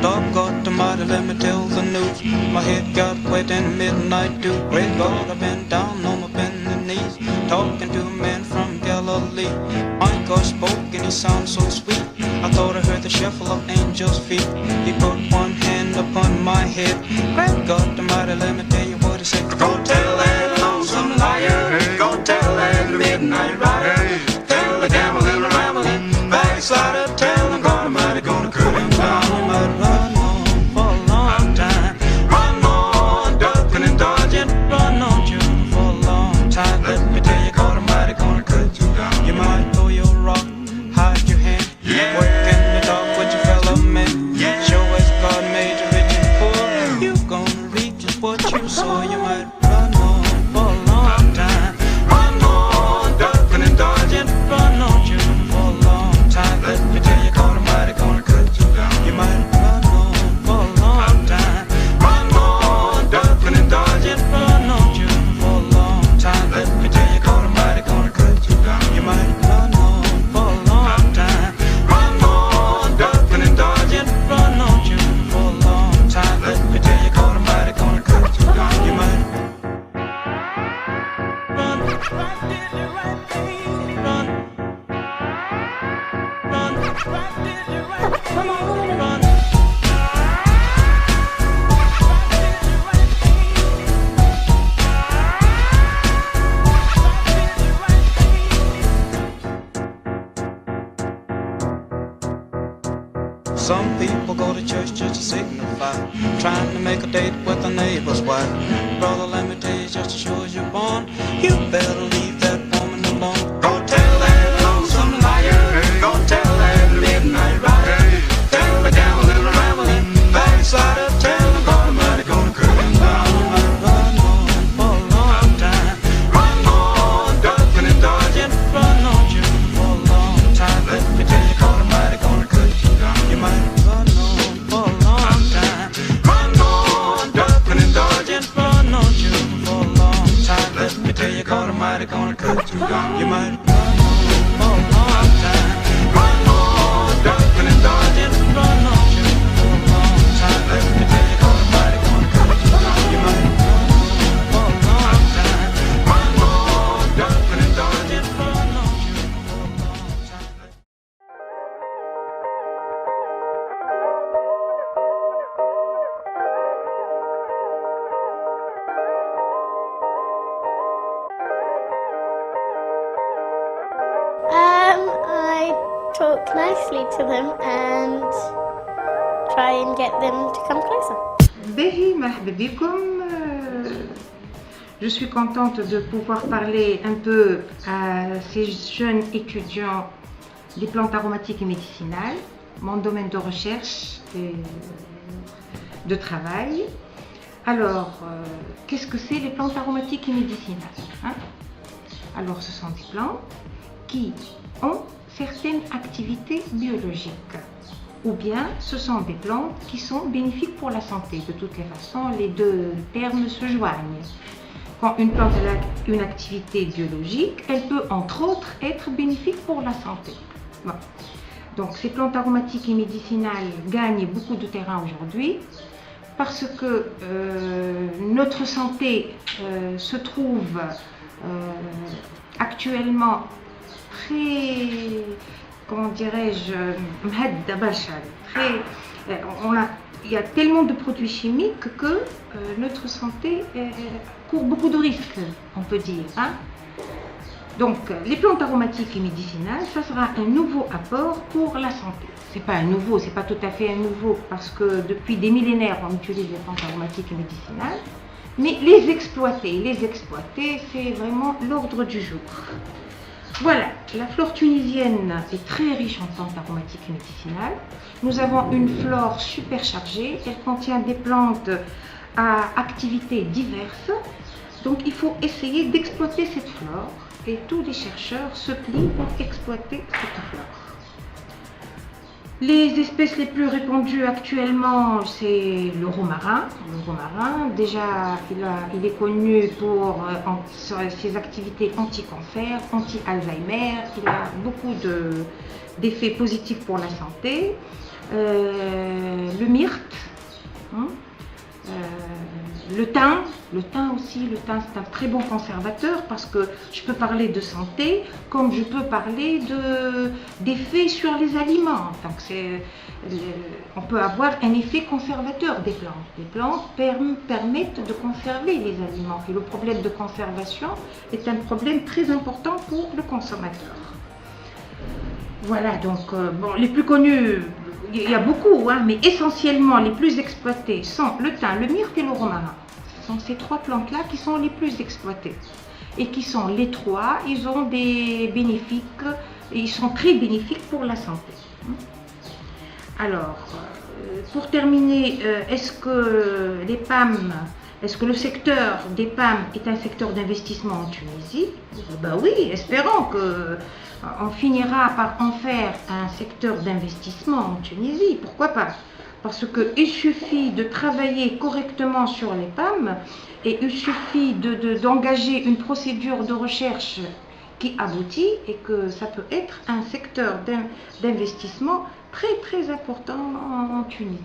Dog got the mighty, let me tell the news. My head got wet in midnight dew. Great God, I've been down on my bending knees, talking to a man from Galilee. My God spoke and he sounded so sweet. I thought I heard the shuffle of angels' feet. He put one hand upon my head. Great God the mighty, let me tell you what he said. Go tell that lonesome liar, go tell that midnight rider, tell the gambling, rambling, backslider, tell him God Almighty gonna cut him down. He might run on for a long time, run on, ducking and dodging, run on you for a long time. Let me tell you, God Almighty gonna cut you down. You might throw your rock, hide your hand, work in the dark with your fellow man. Show us God made you rich and poor. You gonna reap just what you sow. You might run on for a long time, run on, ducking and dodging, run on you for a long time. Let me tell you, God Almighty gonna cut you down. You might run on for a long time, run on, ducking and dodging, run on you for a long time. Let me tell you, God Almighty gonna cut you down. You might run on for a long time, run on, ducking and dodging, run on you for a long time. Let me tell you, God Almighty gonna cut you down. You might run, right did the right thing, run, right did the right thing, come on, run. Some people go to church just to signify, trying to make a date with a neighbor's wife. Brother, let me tell you, just as sure as you're born, you better leave that woman alone. Go tell that lonesome liar, go tell that midnight rider, tell the gambling, rambling, backslider, tell the God Almighty gonna cut him down. You might run on for a long time, run on, ducking and dodging, run on you for a long time. Let me tell you, God Almighty gonna cut you down. You might run on for a long time, run on, ducking and dodging, run on you for a long time. Let me tell you, God Almighty gonna cut you down. You might run on for a long time, run on, ducking and dodging, run on you for a long time. Let me tell you, God Almighty gonna cut you down. You might run on for a long time, run on, ducking and dodging, run on you for a long time. I talk nicely to them and try and get them to come closer. Bahi, marhaba bikum. Je suis contente de pouvoir parler un peu à ces jeunes étudiants des plantes aromatiques et médicinales, mon domaine de recherche et de travail. Alors, qu'est-ce que c'est les plantes aromatiques et médicinales, hein? Alors, ce sont des plantes qui ont certaines activités biologiques, ou bien ce sont des plantes qui sont bénéfiques pour la santé. De toutes les façons, les deux termes se joignent. Quand une plante a une activité biologique, elle peut entre autres être bénéfique pour la santé. Bon. Donc ces plantes aromatiques et médicinales gagnent beaucoup de terrain aujourd'hui parce que notre santé se trouve actuellement très, comment dirais-je, il y a tellement de produits chimiques que notre santé court beaucoup de risques, on peut dire, hein? Donc les plantes aromatiques et médicinales, ça sera un nouveau apport pour la santé. C'est pas un nouveau, c'est pas tout à fait un nouveau parce que depuis des millénaires on utilise les plantes aromatiques et médicinales, mais les exploiter, c'est vraiment l'ordre du jour. Voilà, la flore tunisienne est très riche en plantes aromatiques et médicinales. Nous avons une flore super chargée, elle contient des plantes à activités diverses. Donc il faut essayer d'exploiter cette flore et tous les chercheurs se plient pour exploiter cette flore. Les espèces les plus répandues actuellement, c'est le romarin. Le romarin, déjà, il est connu pour ses activités anti-cancer, anti-Alzheimer. Il a beaucoup d'effets positifs pour la santé. le myrte, hein, le thym aussi, le thym c'est un très bon conservateur parce que je peux parler de santé comme je peux parler d'effets sur les aliments. Donc on peut avoir un effet conservateur des plantes. Les plantes permettent de conserver les aliments et le problème de conservation est un problème très important pour le consommateur. Voilà, donc bon, les plus connus, il y a beaucoup, hein, mais essentiellement les plus exploités sont le thym, le myrte et le romarin. Ce sont ces trois plantes-là qui sont les plus exploitées. Et qui sont les trois, ils ont des bénéfices, ils sont très bénéfiques pour la santé. Alors, pour terminer, est-ce que le secteur des PAM est un secteur d'investissement en Tunisie? Ben oui, espérons qu'on finira par en faire un secteur d'investissement en Tunisie. Pourquoi pas? Parce qu'il suffit de travailler correctement sur les PAM et il suffit d'engager une procédure de recherche qui aboutit et que ça peut être un secteur d'investissement très très important en Tunisie.